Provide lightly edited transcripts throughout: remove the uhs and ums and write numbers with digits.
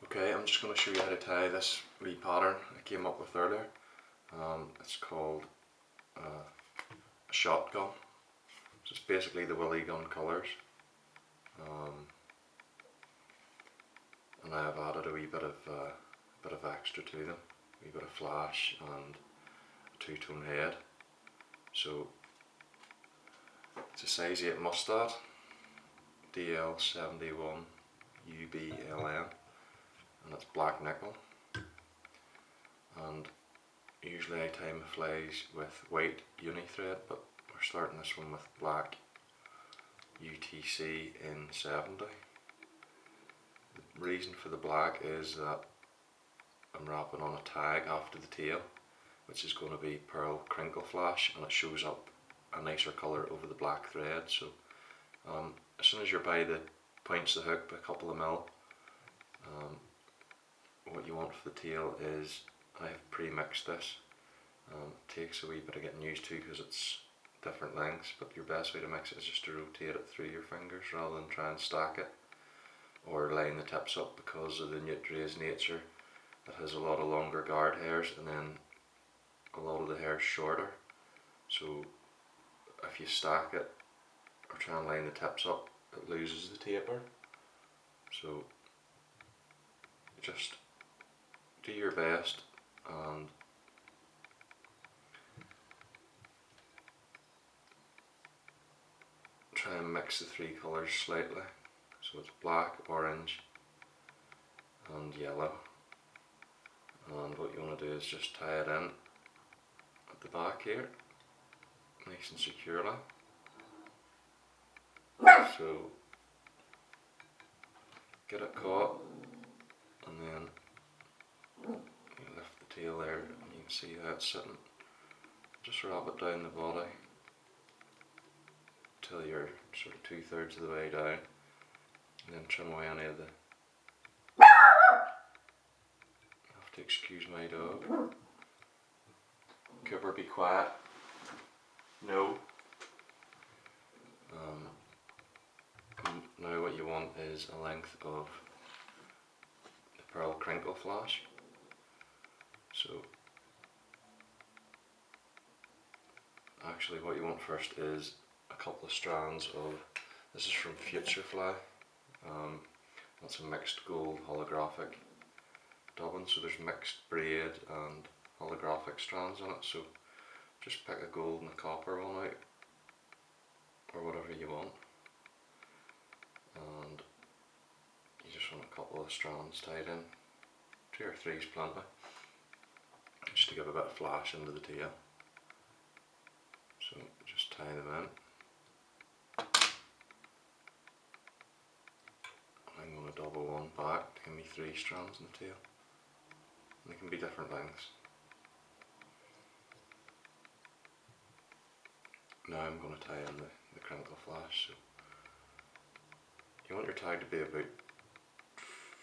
Okay, I'm just going to show you how to tie this wee pattern I came up with earlier. It's called a shotgun. So it's basically the Willy Gun colours. And I have added a wee bit of extra to them, a wee bit of flash and a two-tone head. So it's a size 8 mustard, DL71 UBLN, and it's black nickel. And usually I tie my flies with white uni thread, but we're starting this one with black UTC in 70. The reason for the black is that I'm wrapping on a tag after the tail, which is going to be pearl crinkle flash, and it shows up a nicer colour over the black thread. So as soon as you're by the points of the hook by a couple of mil, what you want for the tail is, I've pre-mixed this. It takes a wee bit of getting used to because it's different lengths, but your best way to mix it is just to rotate it through your fingers rather than try and stack it or line the tips up, because of the newt rays nature. It has a lot of longer guard hairs and then a lot of the hair shorter. So if you stack it or try and line the tips up, it loses the taper. So just do your best and try and mix the three colours slightly. So it's black, orange and yellow. And what you want to do is just tie it in at the back here, nice and securely. So get it caught, and then you lift the tail there and you can see how it's sitting. Just wrap it down the body till you're sort of 2/3 of the way down, and then trim away any of the... You have to excuse my dog. Cooper, be quiet. No. Now what you want is a length of the pearl crinkle flash. So actually what you want first is a couple of strands of, this is from Future Fly, that's a mixed gold holographic dubbing, so there's mixed braid and holographic strands in it. So just pick a gold and a copper one out, or whatever you want, and you just want a couple of strands tied in. 2 or 3 is plenty, just to give a bit of flash into the tail. So just tie them in. I'm going to double one back to give me 3 strands in the tail. And they can be different lengths. Now I'm going to tie in the crinkle flash. So you want your tag to be about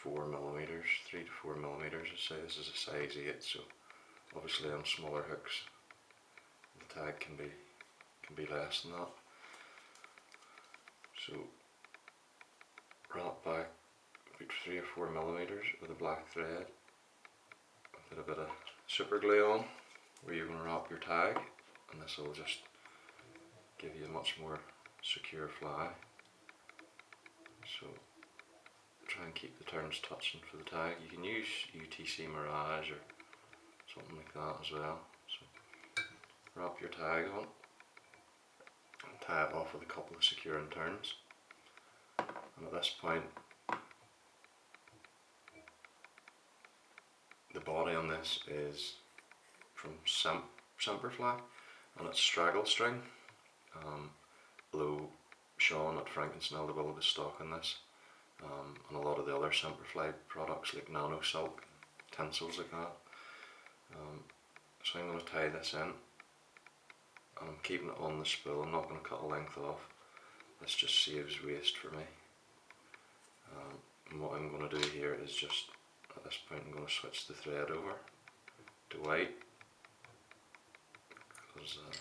4mm, 3 to 4mm. I'd say this is a size 8, so obviously on smaller hooks the tag can be less than that. So wrap back about 3 or 4mm with a black thread, put a bit of super glue on where you're going to wrap your tag, and this will just give you a much more secure fly. So try and keep the turns touching for the tag. You can use UTC Mirage or something like that as well. So wrap your tag on and tie it off with a couple of securing turns. And at this point, the body on this is from Semperfly, and it's straggle string. Although Sean at Frankenstein will have stock in this, and a lot of the other Semperfly products like Nano Silk, tinsels like that. So I'm going to tie this in, and I'm keeping it on the spool. I'm not going to cut a length off. This just saves waste for me. And what I'm going to do here is just, at this point I'm going to switch the thread over to white, because this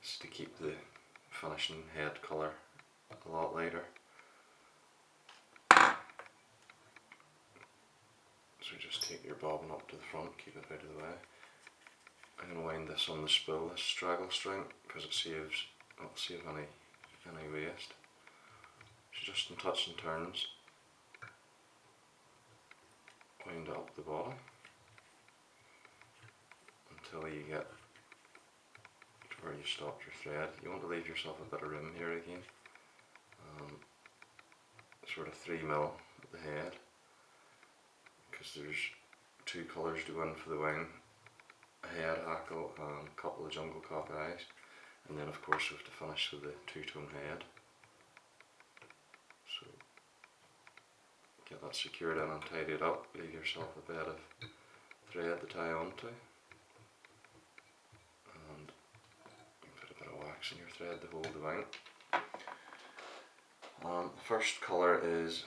is to keep the finishing head colour a lot lighter. So just take your bobbin up to the front, keep it out of the way. I'm going to wind this on the spool, this straggle string, because it'll save any waste. So just in touch and turns, wind it up the bottom until you get to where you stopped your thread. You want to leave yourself a bit of room here again, sort of 3mm at the head, because there's 2 colours to go in for the wing, a head hackle and a couple of jungle cock eyes, and then of course we have to finish with the 2-tone head. So get that secured in and tidied up, leave yourself a bed of thread to tie onto, and put a bit of wax in your thread to hold the wing. The first colour is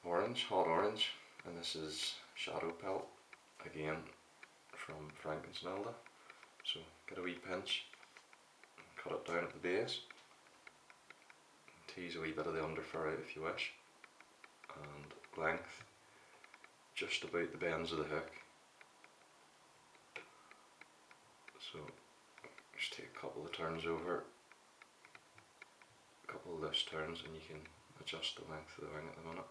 orange, hot orange, and this is shadow pelt, again from Frankenschnelde. So get a wee pinch, cut it down at the base, tease a wee bit of the underfur out if you wish, and length just about the bends of the hook. So just take a couple of turns over, a couple of loose turns, and you can adjust the length of the wing at the minute.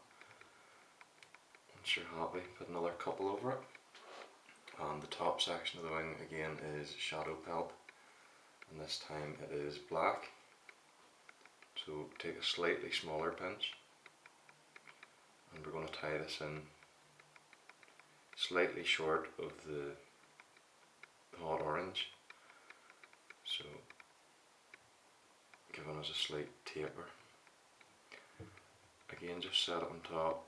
Once you're happy, put another couple over it. And the top section of the wing again is shadow pelt, and this time it is black. So take a slightly smaller pinch, and we're going to tie this in slightly short of the hot orange, so giving us a slight taper. Again, just set it on top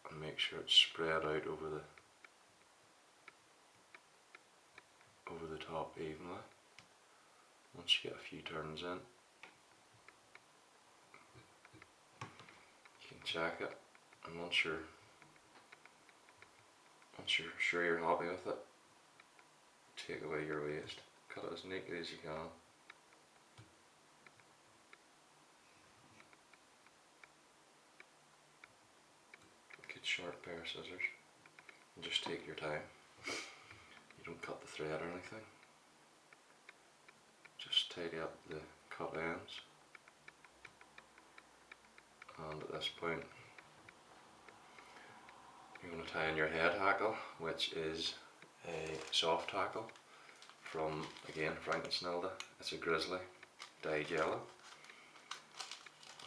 and make sure it's spread out over the top evenly. Once you get a few turns in, you can check it, and once you're sure you're happy with it, take away your waste, cut it as neatly as you can. Good sharp pair of scissors, and just take your time. You don't cut the thread or anything, just tidy up the cut ends. And at this point you're going to tie in your head hackle, which is a soft hackle from, again, Frankenschnelde. It's a grizzly, dyed yellow.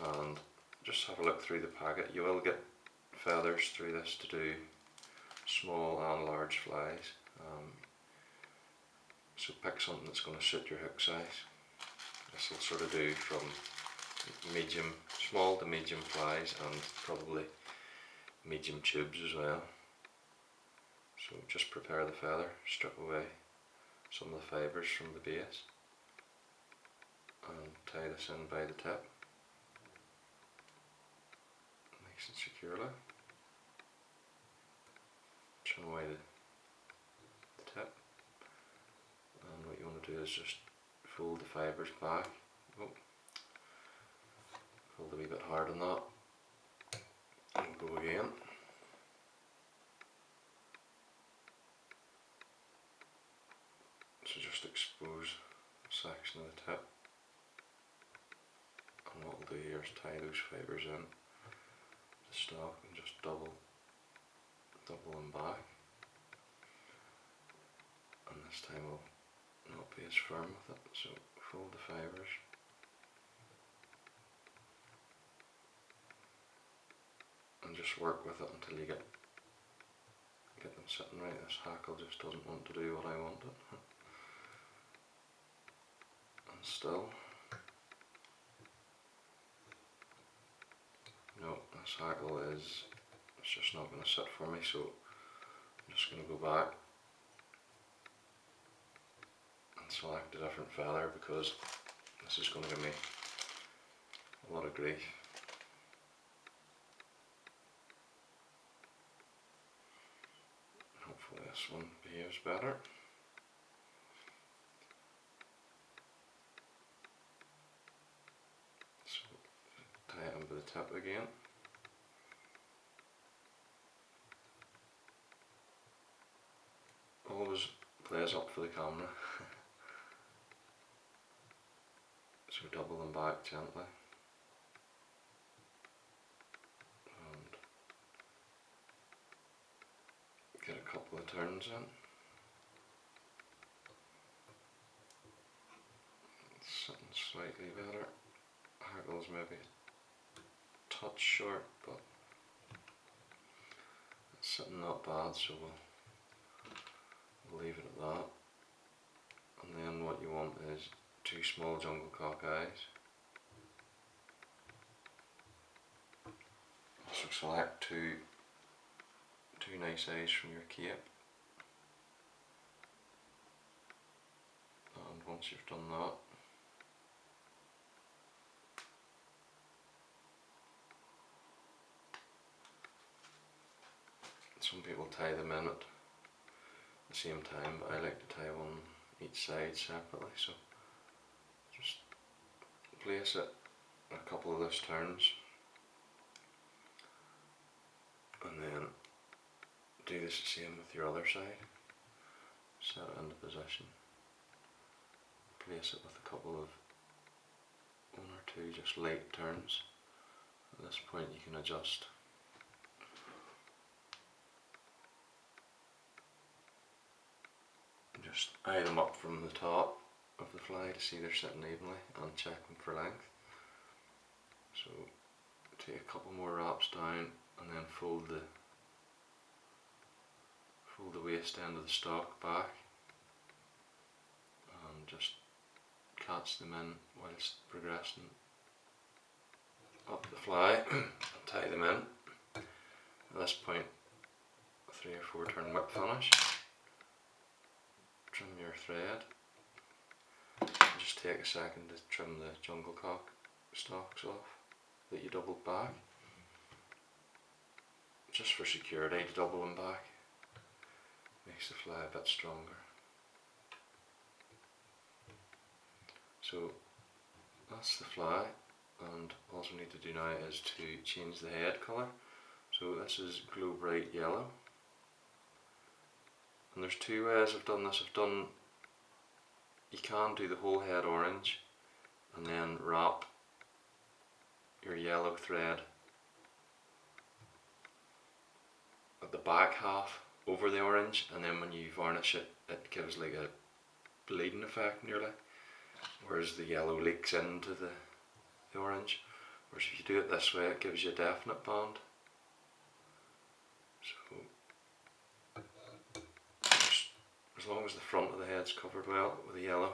And just have a look through the packet. You will get feathers through this to do small and large flies. So pick something that's going to suit your hook size. This will sort of do from small to medium flies, and probably medium tubes as well. So just prepare the feather, strip away some of the fibres from the base, and tie this in by the tip, nice and securely. Trim away the tip, and what you want to do is just fold the fibres back. Fold a wee bit hard on that, and go again. So just expose a section of the tip, and what we'll do here is tie those fibres in the stock and just double them back, and this time we'll not be as firm with it, so fold the fibres, and just work with it until you get them sitting right. This hackle just doesn't want to do what I want it. And still, no, this hackle it's just not going to sit for me, so I'm just going to go back and select a different feather, because this is going to give me a lot of grief. Hopefully this one behaves better. So tie it in with the tip again. plays up for the camera. So double them back gently. And get a couple of turns in. Sitting slightly better. Hackles maybe a touch short, but it's sitting not bad, so we'll leave it at that. And then what you want is 2 small jungle cock eyes. So select two nice eyes from your cape. And once you've done that, some people tie them in at the same time, but I like to tie one each side separately, so just place it a couple of loose turns and then do this the same with your other side. Set it into position, place it with a couple of 1 or 2 just light turns. At this point you can adjust. Just eye them up from the top of the fly to see they're sitting evenly and check them for length. So take a couple more wraps down and then fold the waist end of the stalk back and just catch them in whilst progressing up the fly and tie them in. At this point, a 3 or 4 turn whip finish. Trim your thread. Just take a second to trim the jungle cock stalks off that you doubled back. Just for security, to double them back. Makes the fly a bit stronger. So that's the fly, and all we need to do now is to change the head colour. So this is glow bright yellow. And there's 2 ways I've done this. You can do the whole head orange and then wrap your yellow thread at the back half over the orange, and then when you varnish it, it gives like a bleeding effect nearly, whereas the yellow leaks into the orange. Whereas if you do it this way, it gives you a definite bond. So as long as the front of the head's covered well with the yellow,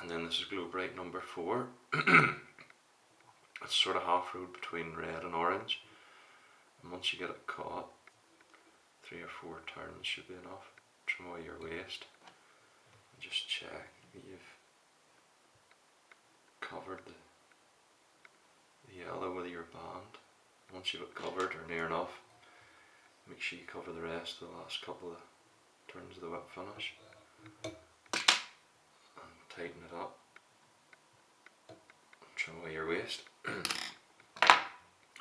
and then this is glow bright number 4. It's sort of half road between red and orange, and once you get it caught, 3 or 4 turns should be enough. Trim away your waist and just check that you've covered the yellow with your band. Once you've it covered or near enough, make sure you cover the rest of the last couple of turns of the whip finish and tighten it up. Trim away your waist.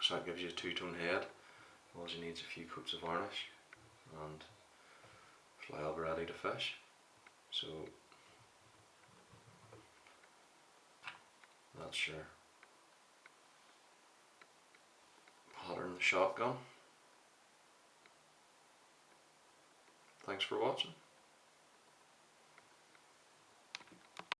So that gives you a 2-tone head. All you need is a few coats of varnish and fly will be ready to fish. So that's your pattern the shotgun. Thanks for watching.